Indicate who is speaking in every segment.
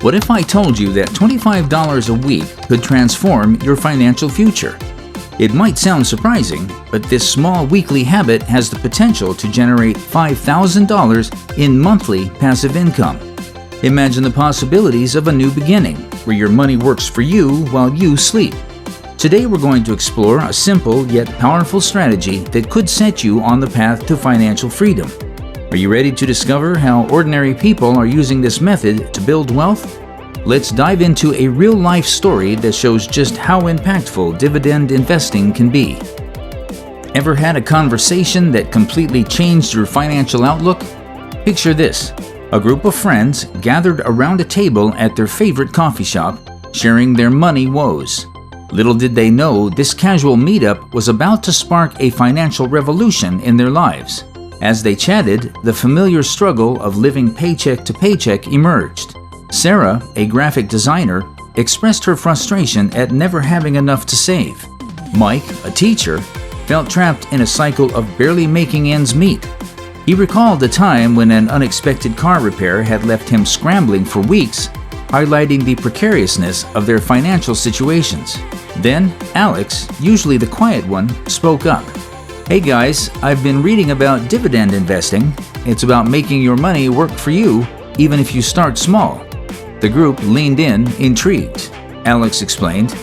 Speaker 1: What if I told you that $25 a week could transform your financial future? It might sound surprising, but this small weekly habit has the potential to generate $5,000 in monthly passive income. Imagine the possibilities of a new beginning, where your money works for you while you sleep. Today we're going to explore a simple yet powerful strategy that could set you on the path to financial freedom. Are you ready to discover how ordinary people are using this method to build wealth? Let's dive into a real-life story that shows just how impactful dividend investing can be. Ever had a conversation that completely changed your financial outlook? Picture this: a group of friends gathered around a table at their favorite coffee shop, sharing their money woes. Little did they know this casual meetup was about to spark a financial revolution in their lives. As they chatted, the familiar struggle of living paycheck to paycheck emerged. Sarah, a graphic designer, expressed her frustration at never having enough to save. Mike, a teacher, felt trapped in a cycle of barely making ends meet. He recalled a time when an unexpected car repair had left him scrambling for weeks, highlighting the precariousness of their financial situations. Then, Alex, usually the quiet one, spoke up. "Hey guys, I've been reading about dividend investing. It's about making your money work for you, even if you start small." The group leaned in, intrigued. Alex explained,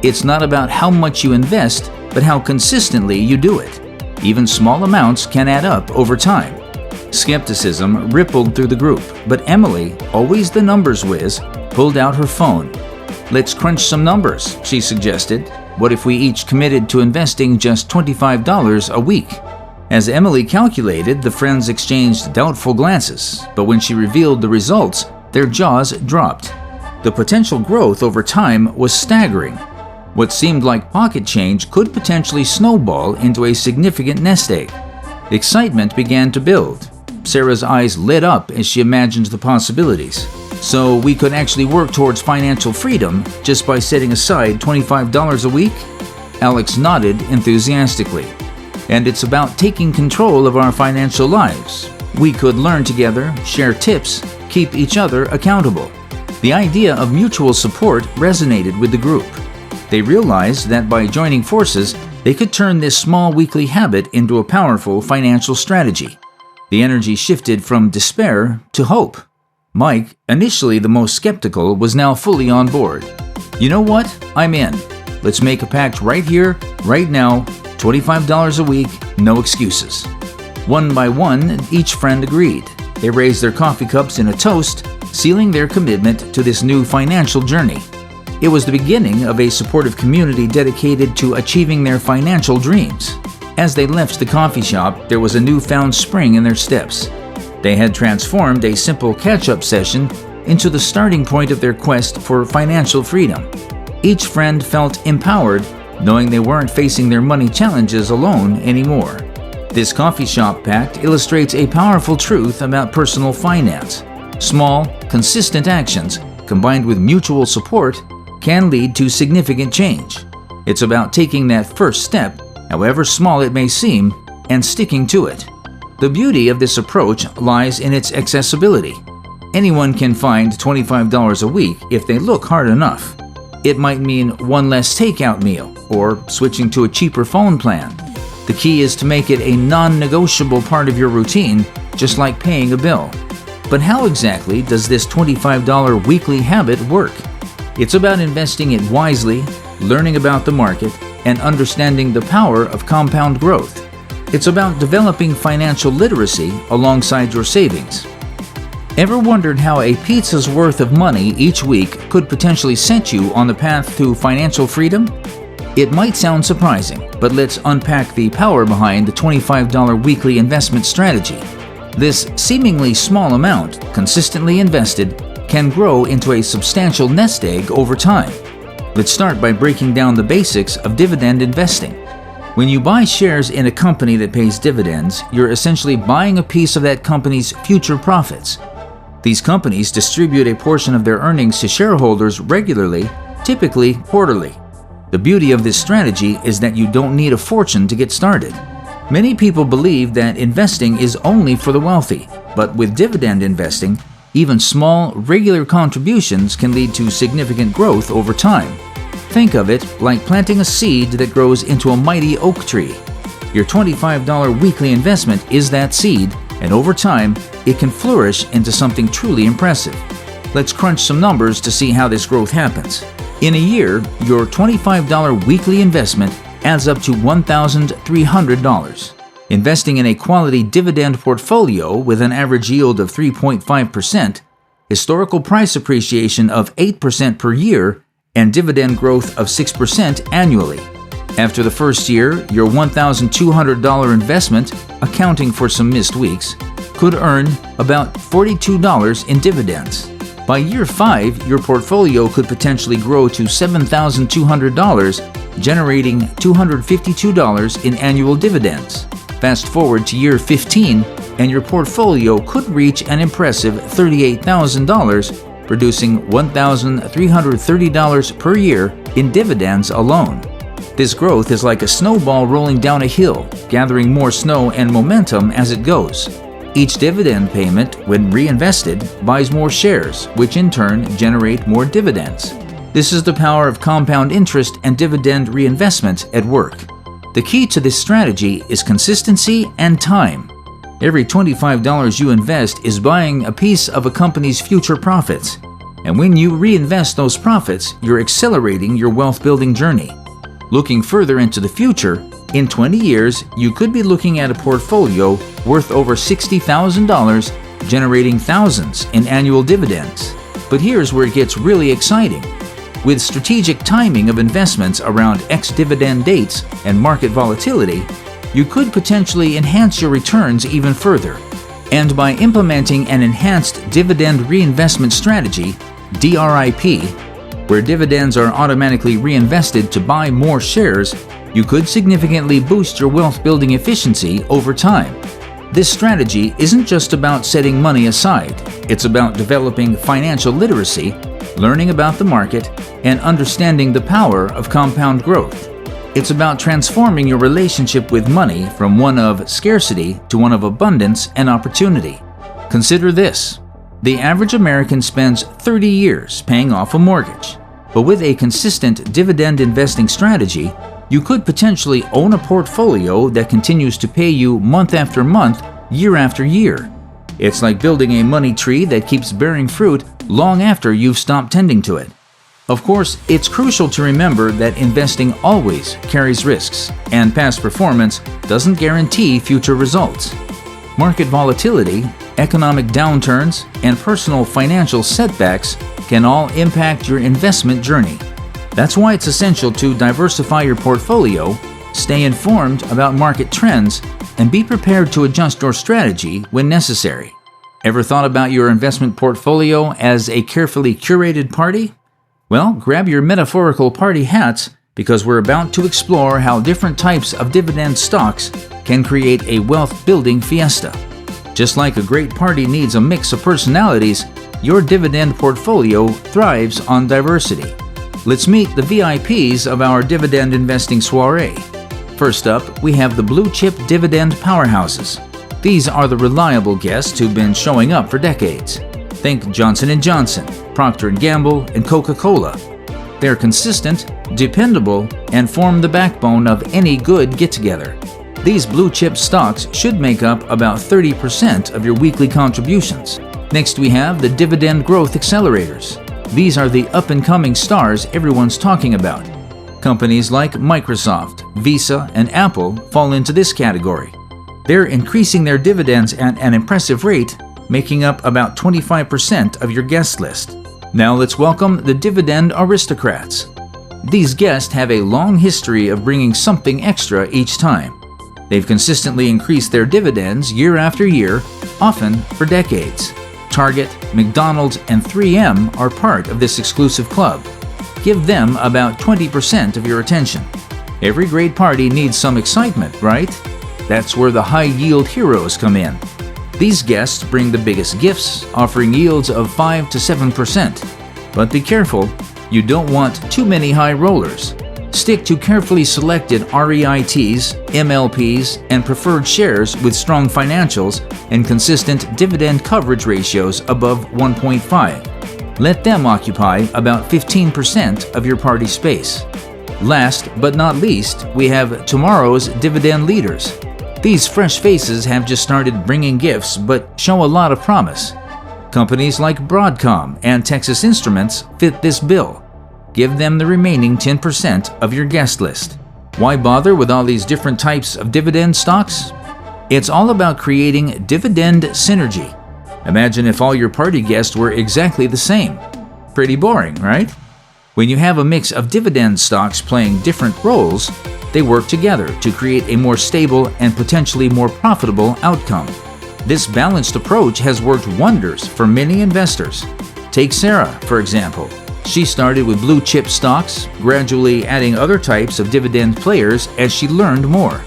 Speaker 1: "It's not about how much you invest, but how consistently you do it. Even small amounts can add up over time." Skepticism rippled through the group, but Emily, always the numbers whiz, pulled out her phone. "Let's crunch some numbers," she suggested. "What if we each committed to investing just $25 a week?" As Emily calculated, the friends exchanged doubtful glances, but when she revealed the results, their jaws dropped. The potential growth over time was staggering. What seemed like pocket change could potentially snowball into a significant nest egg. Excitement began to build. Sarah's eyes lit up as she imagined the possibilities. "So we could actually work towards financial freedom just by setting aside $25 a week?" Alex nodded enthusiastically. "And it's about taking control of our financial lives. We could learn together, share tips, keep each other accountable." The idea of mutual support resonated with the group. They realized that by joining forces, they could turn this small weekly habit into a powerful financial strategy. The energy shifted from despair to hope. Mike, initially the most skeptical, was now fully on board. "You know what? I'm in. Let's make a pact right here, right now, $25 a week, no excuses." One by one, each friend agreed. They raised their coffee cups in a toast, sealing their commitment to this new financial journey. It was the beginning of a supportive community dedicated to achieving their financial dreams. As they left the coffee shop, there was a newfound spring in their steps. They had transformed a simple catch-up session into the starting point of their quest for financial freedom. Each friend felt empowered, knowing they weren't facing their money challenges alone anymore. This coffee shop pact illustrates a powerful truth about personal finance. Small, consistent actions, combined with mutual support, can lead to significant change. It's about taking that first step, however small it may seem, and sticking to it. The beauty of this approach lies in its accessibility. Anyone can find $25 a week if they look hard enough. It might mean one less takeout meal or switching to a cheaper phone plan. The key is to make it a non-negotiable part of your routine, just like paying a bill. But how exactly does this $25 weekly habit work? It's about investing it wisely, learning about the market, and understanding the power of compound growth. It's about developing financial literacy alongside your savings. Ever wondered how a pizza's worth of money each week could potentially set you on the path to financial freedom? It might sound surprising, but let's unpack the power behind the $25 weekly investment strategy. This seemingly small amount, consistently invested, can grow into a substantial nest egg over time. Let's start by breaking down the basics of dividend investing. When you buy shares in a company that pays dividends, you're essentially buying a piece of that company's future profits. These companies distribute a portion of their earnings to shareholders regularly, typically quarterly. The beauty of this strategy is that you don't need a fortune to get started. Many people believe that investing is only for the wealthy, but with dividend investing, Even small, regular contributions can lead to significant growth over time. Think of it like planting a seed that grows into a mighty oak tree. Your $25 weekly investment is that seed, and over time, it can flourish into something truly impressive. Let's crunch some numbers to see how this growth happens. In a year, your $25 weekly investment adds up to $1,300. Investing in a quality dividend portfolio with an average yield of 3.5%, historical price appreciation of 8% per year, and dividend growth of 6% annually. After the first year, your $1,200 investment, accounting for some missed weeks, could earn about $42 in dividends. By year 5, your portfolio could potentially grow to $7,200, generating $252 in annual dividends. Fast forward to year 15, and your portfolio could reach an impressive $38,000, producing $1,330 per year in dividends alone. This growth is like a snowball rolling down a hill, gathering more snow and momentum as it goes. Each dividend payment, when reinvested, buys more shares, which in turn generate more dividends. This is the power of compound interest and dividend reinvestment at work. The key to this strategy is consistency and time. Every $25 you invest is buying a piece of a company's future profits. And when you reinvest those profits, you're accelerating your wealth-building journey. Looking further into the future, in 20 years, you could be looking at a portfolio worth over $60,000, generating thousands in annual dividends. But here's where it gets really exciting. With strategic timing of investments around ex-dividend dates and market volatility, you could potentially enhance your returns even further. And by implementing an enhanced dividend reinvestment strategy, DRIP, where dividends are automatically reinvested to buy more shares, you could significantly boost your wealth-building efficiency over time. This strategy isn't just about setting money aside, it's about developing financial literacy, learning about the market, and understanding the power of compound growth. It's about transforming your relationship with money from one of scarcity to one of abundance and opportunity. Consider this. The average American spends 30 years paying off a mortgage. But with a consistent dividend investing strategy, you could potentially own a portfolio that continues to pay you month after month, year after year. It's like building a money tree that keeps bearing fruit long after you've stopped tending to it. Of course, it's crucial to remember that investing always carries risks, and past performance doesn't guarantee future results. Market volatility, economic downturns, and personal financial setbacks can all impact your investment journey. That's why it's essential to diversify your portfolio, stay informed about market trends, and be prepared to adjust your strategy when necessary. Ever thought about your investment portfolio as a carefully curated party? Well, grab your metaphorical party hats because we're about to explore how different types of dividend stocks can create a wealth-building fiesta. Just like a great party needs a mix of personalities, your dividend portfolio thrives on diversity. Let's meet the VIPs of our dividend investing soiree. First up, we have the blue-chip dividend powerhouses. These are the reliable guests who've been showing up for decades. Think Johnson & Johnson, Procter & Gamble, and Coca-Cola. They're consistent, dependable, and form the backbone of any good get-together. These blue-chip stocks should make up about 30% of your weekly contributions. Next, we have the dividend growth accelerators. These are the up-and-coming stars everyone's talking about. Companies like Microsoft, Visa, and Apple fall into this category. They're increasing their dividends at an impressive rate, making up about 25% of your guest list. Now let's welcome the dividend aristocrats. These guests have a long history of bringing something extra each time. They've consistently increased their dividends year after year, often for decades. Target, McDonald's, and 3M are part of this exclusive club. Give them about 20% of your attention. Every great party needs some excitement, right? That's where the high-yield heroes come in. These guests bring the biggest gifts, offering yields of 5 to 7%. But be careful, you don't want too many high rollers. Stick to carefully selected REITs, MLPs, and preferred shares with strong financials and consistent dividend coverage ratios above 1.5. Let them occupy about 15% of your party space. Last but not least, we have tomorrow's dividend leaders. These fresh faces have just started bringing gifts but show a lot of promise. Companies like Broadcom and Texas Instruments fit this bill. Give them the remaining 10% of your guest list. Why bother with all these different types of dividend stocks? It's all about creating dividend synergy. Imagine if all your party guests were exactly the same. Pretty boring, right? When you have a mix of dividend stocks playing different roles, they work together to create a more stable and potentially more profitable outcome. This balanced approach has worked wonders for many investors. Take Sarah, for example. She started with blue chip stocks, gradually adding other types of dividend players as she learned more.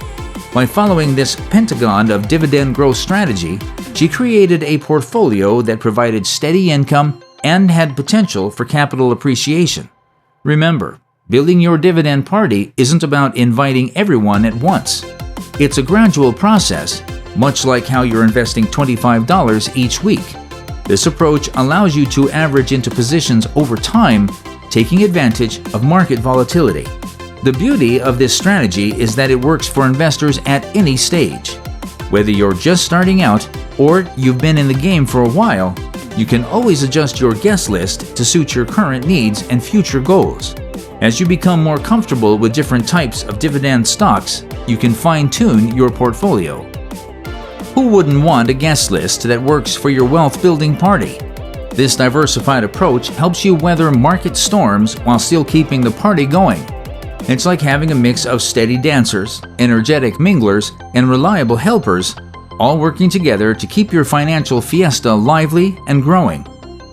Speaker 1: By following this pentagon of dividend growth strategy, she created a portfolio that provided steady income and had potential for capital appreciation. Remember, building your dividend party isn't about inviting everyone at once. It's a gradual process, much like how you're investing $25 each week. This approach allows you to average into positions over time, taking advantage of market volatility. The beauty of this strategy is that it works for investors at any stage. Whether you're just starting out or you've been in the game for a while, you can always adjust your guest list to suit your current needs and future goals. As you become more comfortable with different types of dividend stocks, you can fine-tune your portfolio. Who wouldn't want a guest list that works for your wealth-building party? This diversified approach helps you weather market storms while still keeping the party going. It's like having a mix of steady dancers, energetic minglers, and reliable helpers, all working together to keep your financial fiesta lively and growing.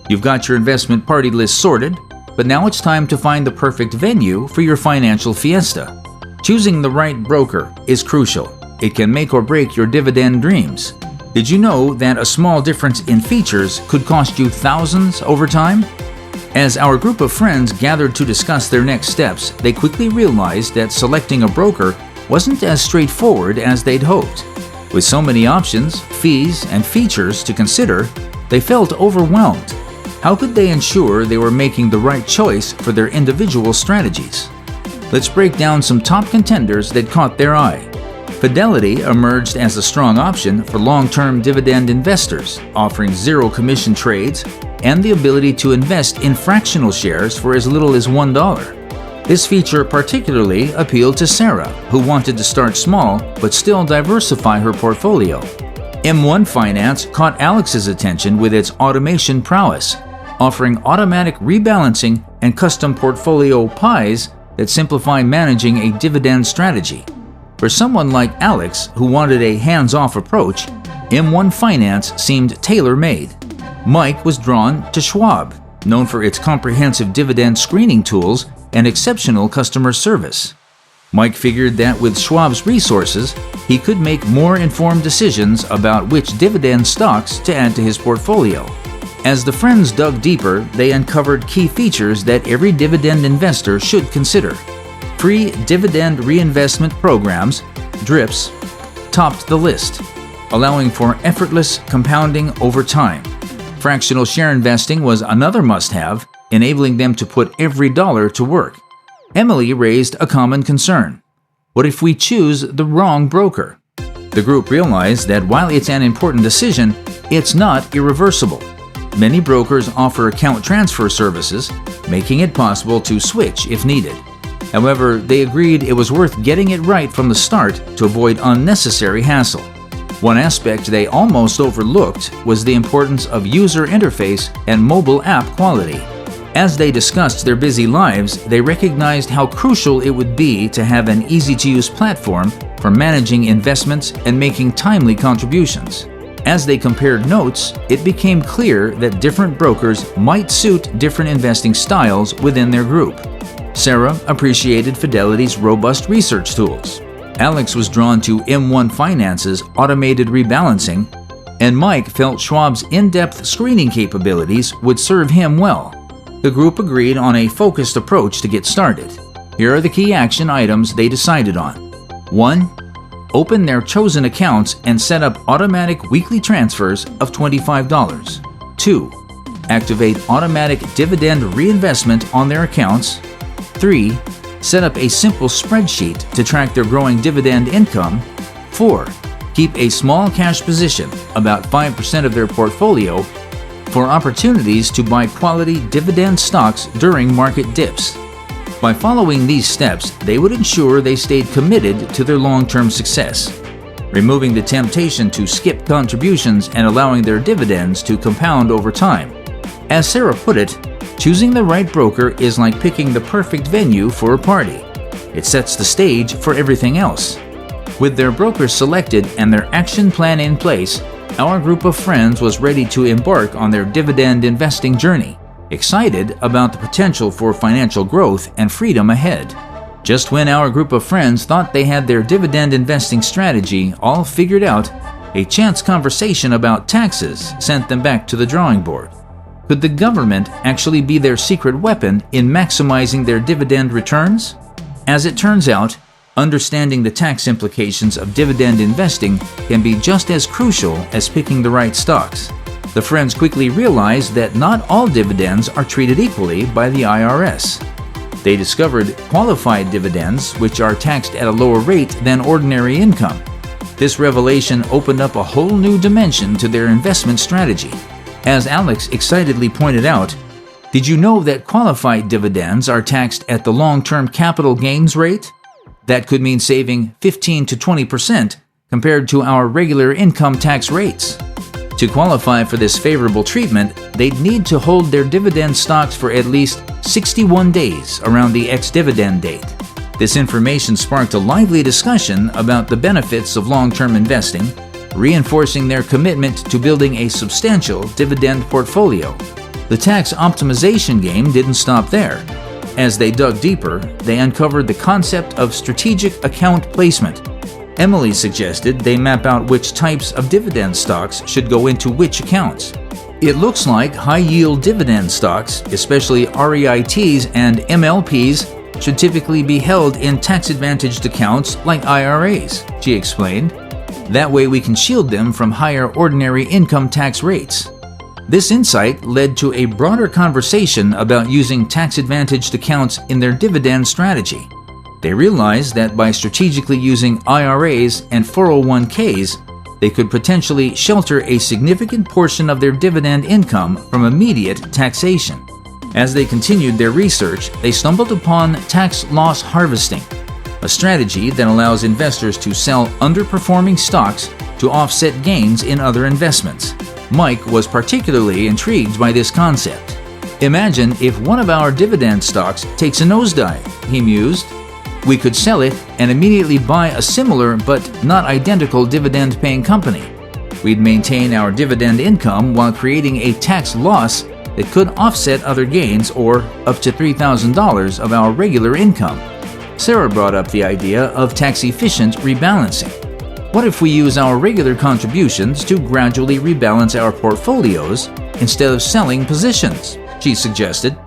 Speaker 1: You've got your investment party list sorted, but now it's time to find the perfect venue for your financial fiesta. Choosing the right broker is crucial. It can make or break your dividend dreams. Did you know that a small difference in features could cost you thousands over time? As our group of friends gathered to discuss their next steps, they quickly realized that selecting a broker wasn't as straightforward as they'd hoped. With so many options, fees, and features to consider, they felt overwhelmed. How could they ensure they were making the right choice for their individual strategies? Let's break down some top contenders that caught their eye. Fidelity emerged as a strong option for long-term dividend investors, offering zero commission trades and the ability to invest in fractional shares for as little as $1. This feature particularly appealed to Sarah, who wanted to start small but still diversify her portfolio. M1 Finance caught Alex's attention with its automation prowess, offering automatic rebalancing and custom portfolio pies that simplify managing a dividend strategy. For someone like Alex, who wanted a hands-off approach, M1 Finance seemed tailor-made. Mike was drawn to Schwab, known for its comprehensive dividend screening tools and exceptional customer service. Mike figured that with Schwab's resources, he could make more informed decisions about which dividend stocks to add to his portfolio. As the friends dug deeper, they uncovered key features that every dividend investor should consider. Free dividend reinvestment programs, DRIPs, topped the list, allowing for effortless compounding over time. Fractional share investing was another must-have, enabling them to put every dollar to work. Emily raised a common concern. What if we choose the wrong broker? The group realized that while it's an important decision, it's not irreversible. Many brokers offer account transfer services, making it possible to switch if needed. However, they agreed it was worth getting it right from the start to avoid unnecessary hassle. One aspect they almost overlooked was the importance of user interface and mobile app quality. As they discussed their busy lives, they recognized how crucial it would be to have an easy-to-use platform for managing investments and making timely contributions. As they compared notes, it became clear that different brokers might suit different investing styles within their group. Sarah appreciated Fidelity's robust research tools. Alex was drawn to M1 Finance's automated rebalancing, and Mike felt Schwab's in-depth screening capabilities would serve him well. The group agreed on a focused approach to get started. Here are the key action items they decided on. 1. Open their chosen accounts and set up automatic weekly transfers of $25. 2. Activate automatic dividend reinvestment on their accounts. 3. Set up a simple spreadsheet to track their growing dividend income. 4. Keep a small cash position, about 5% of their portfolio, for opportunities to buy quality dividend stocks during market dips. By following these steps, they would ensure they stayed committed to their long-term success, removing the temptation to skip contributions and allowing their dividends to compound over time. As Sarah put it, choosing the right broker is like picking the perfect venue for a party. It sets the stage for everything else. With their brokers selected and their action plan in place, our group of friends was ready to embark on their dividend investing journey, excited about the potential for financial growth and freedom ahead. Just when our group of friends thought they had their dividend investing strategy all figured out, a chance conversation about taxes sent them back to the drawing board. Could the government actually be their secret weapon in maximizing their dividend returns? As it turns out, understanding the tax implications of dividend investing can be just as crucial as picking the right stocks. The friends quickly realized that not all dividends are treated equally by the IRS. They discovered qualified dividends, which are taxed at a lower rate than ordinary income. This revelation opened up a whole new dimension to their investment strategy. As Alex excitedly pointed out, did you know that qualified dividends are taxed at the long-term capital gains rate? That could mean saving 15 to 20% compared to our regular income tax rates. To qualify for this favorable treatment, they'd need to hold their dividend stocks for at least 61 days around the ex-dividend date. This information sparked a lively discussion about the benefits of long-term investing, reinforcing their commitment to building a substantial dividend portfolio. The tax optimization game didn't stop there. As they dug deeper, they uncovered the concept of strategic account placement. Emily suggested they map out which types of dividend stocks should go into which accounts. It looks like high-yield dividend stocks, especially REITs and MLPs, should typically be held in tax-advantaged accounts like IRAs, she explained. That way we can shield them from higher ordinary income tax rates. This insight led to a broader conversation about using tax-advantaged accounts in their dividend strategy. They realized that by strategically using IRAs and 401ks, they could potentially shelter a significant portion of their dividend income from immediate taxation. As they continued their research, they stumbled upon tax loss harvesting, a strategy that allows investors to sell underperforming stocks to offset gains in other investments. Mike was particularly intrigued by this concept. Imagine if one of our dividend stocks takes a nosedive, he mused. We could sell it and immediately buy a similar but not identical dividend-paying company. We'd maintain our dividend income while creating a tax loss that could offset other gains or up to $3,000 of our regular income. Sarah brought up the idea of tax-efficient rebalancing. What if we use our regular contributions to gradually rebalance our portfolios instead of selling positions? She suggested.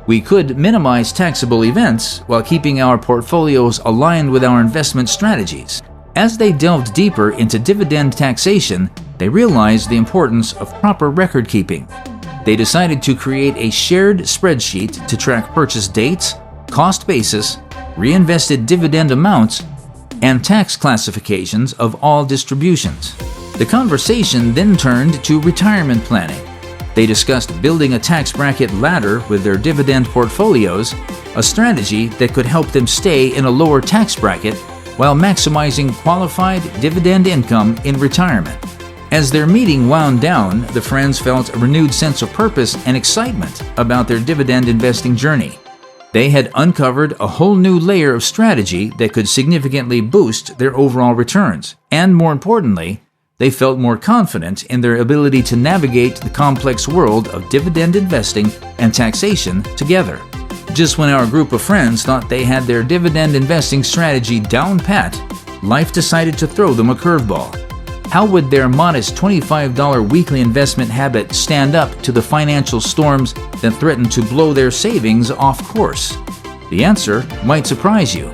Speaker 1: We could minimize taxable events while keeping our portfolios aligned with our investment strategies. As they delved deeper into dividend taxation, they realized the importance of proper record keeping. They decided to create a shared spreadsheet to track purchase dates, cost basis, reinvested dividend amounts, and tax classifications of all distributions. The conversation then turned to retirement planning. They discussed building a tax bracket ladder with their dividend portfolios, a strategy that could help them stay in a lower tax bracket while maximizing qualified dividend income in retirement. As their meeting wound down, the friends felt a renewed sense of purpose and excitement about their dividend investing journey. They had uncovered a whole new layer of strategy that could significantly boost their overall returns, and more importantly, they felt more confident in their ability to navigate the complex world of dividend investing and taxation together. Just when our group of friends thought they had their dividend investing strategy down pat, life decided to throw them a curveball. How would their modest $25 weekly investment habit stand up to the financial storms that threatened to blow their savings off course? The answer might surprise you.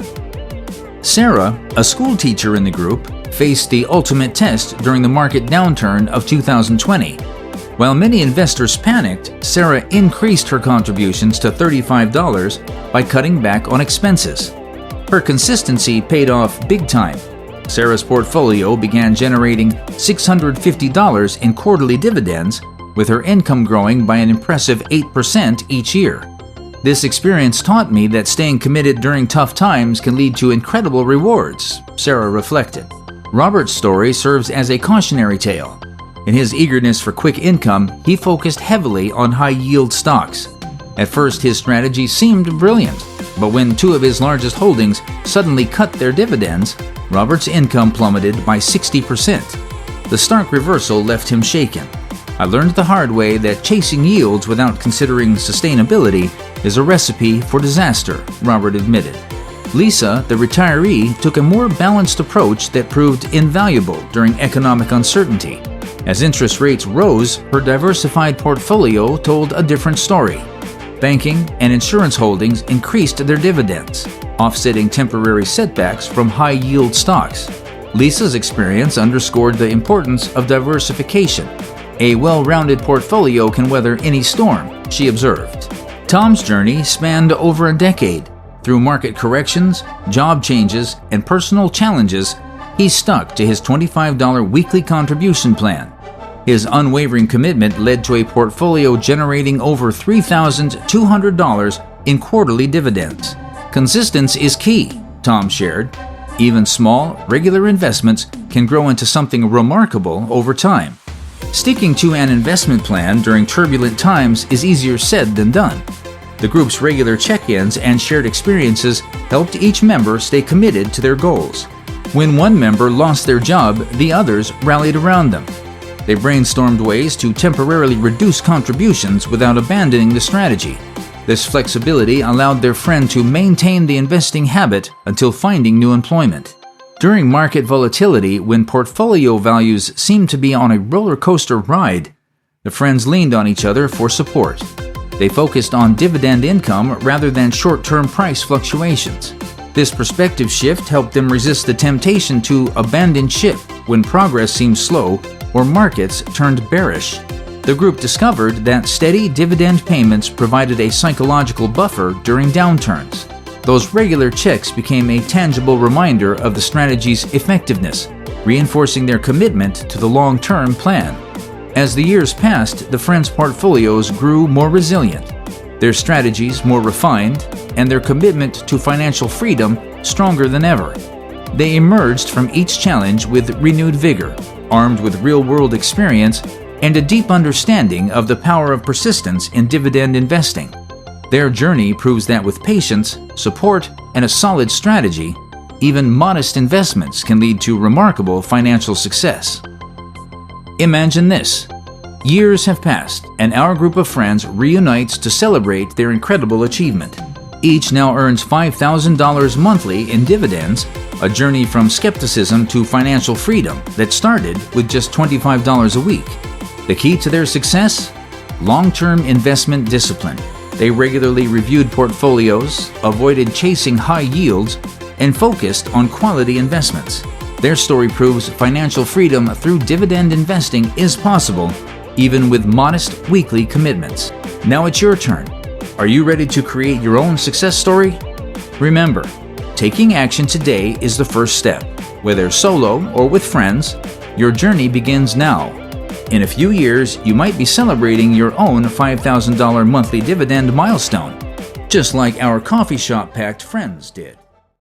Speaker 1: Sarah, a school teacher in the group, faced the ultimate test during the market downturn of 2020. While many investors panicked, Sarah increased her contributions to $35 by cutting back on expenses. Her consistency paid off big time. Sarah's portfolio began generating $650 in quarterly dividends, with her income growing by an impressive 8% each year. This experience taught me that staying committed during tough times can lead to incredible rewards, Sarah reflected. Robert's story serves as a cautionary tale. In his eagerness for quick income, he focused heavily on high-yield stocks. At first, his strategy seemed brilliant, but when two of his largest holdings suddenly cut their dividends, Robert's income plummeted by 60%. The stark reversal left him shaken. I learned the hard way that chasing yields without considering sustainability is a recipe for disaster, Robert admitted. Lisa, the retiree, took a more balanced approach that proved invaluable during economic uncertainty. As interest rates rose, her diversified portfolio told a different story. Banking and insurance holdings increased their dividends, offsetting temporary setbacks from high-yield stocks. Lisa's experience underscored the importance of diversification. A well-rounded portfolio can weather any storm, she observed. Tom's journey spanned over a decade. Through market corrections, job changes, and personal challenges, he stuck to his $25 weekly contribution plan. His unwavering commitment led to a portfolio generating over $3,200 in quarterly dividends. Consistency is key, Tom shared. Even small, regular investments can grow into something remarkable over time. Sticking to an investment plan during turbulent times is easier said than done. The group's regular check-ins and shared experiences helped each member stay committed to their goals. When one member lost their job, the others rallied around them. They brainstormed ways to temporarily reduce contributions without abandoning the strategy. This flexibility allowed their friend to maintain the investing habit until finding new employment. During market volatility, when portfolio values seemed to be on a roller coaster ride, the friends leaned on each other for support. They focused on dividend income rather than short-term price fluctuations. This perspective shift helped them resist the temptation to abandon ship when progress seemed slow or markets turned bearish. The group discovered that steady dividend payments provided a psychological buffer during downturns. Those regular checks became a tangible reminder of the strategy's effectiveness, reinforcing their commitment to the long-term plan. As the years passed, the friends' portfolios grew more resilient, their strategies more refined, and their commitment to financial freedom stronger than ever. They emerged from each challenge with renewed vigor, armed with real-world experience and a deep understanding of the power of persistence in dividend investing. Their journey proves that with patience, support, and a solid strategy, even modest investments can lead to remarkable financial success. Imagine this. Years have passed, and our group of friends reunites to celebrate their incredible achievement. Each now earns $5,000 monthly in dividends, a journey from skepticism to financial freedom that started with just $25 a week. The key to their success? Long-term investment discipline. They regularly reviewed portfolios, avoided chasing high yields, and focused on quality investments. Their story proves financial freedom through dividend investing is possible, even with modest weekly commitments. Now it's your turn. Are you ready to create your own success story? Remember, taking action today is the first step. Whether solo or with friends, your journey begins now. In a few years, you might be celebrating your own $5,000 monthly dividend milestone, just like our coffee shop-packed friends did.